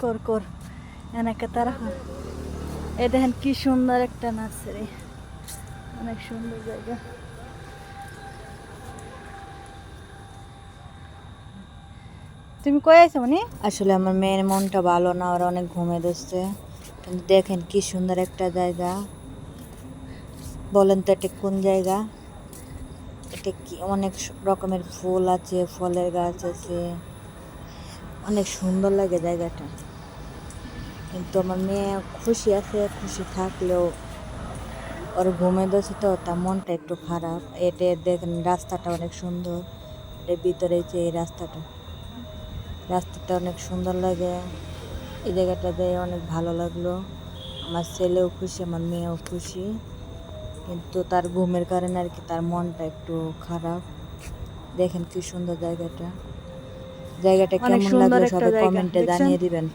কর কর এনেকে তারা এ দেখেন কি সুন্দর একটা নার্সারি, অনেক সুন্দর জায়গা। তুমি কই আছো মানে? আসলে আমার মেয়ের মনটা ভালো না, ওরা অনেক ঘুমে দিচ্ছে। কিন্তু দেখেন কি সুন্দর একটা জায়গা, বলেন তো এটা কোন জায়গা? এটা কি অনেক রকমের ফুল আছে, ফলের গাছ আছে, অনেক সুন্দর লাগে জায়গাটা। কিন্তু আমার মেয়ে খুশি আছে, খুশি থাকলেও ওর ঘুমে দিচ্ছে তো তার মনটা একটু খারাপ। এটা দেখেন রাস্তাটা অনেক সুন্দর, এর ভিতরে যে এই রাস্তাটা অনেক সুন্দর লাগে। এই জায়গাটা দিয়ে অনেক ভালো লাগলো, আমার ছেলেও খুশি, আমার মেয়েও খুশি। কিন্তু তার ঘুমের কারণে আর কি তার মনটা একটু খারাপ। দেখেন কি সুন্দর জায়গাটা, জায়গাটা কেমন লাগলো সবাই কমেন্টে জানিয়ে দিবেন।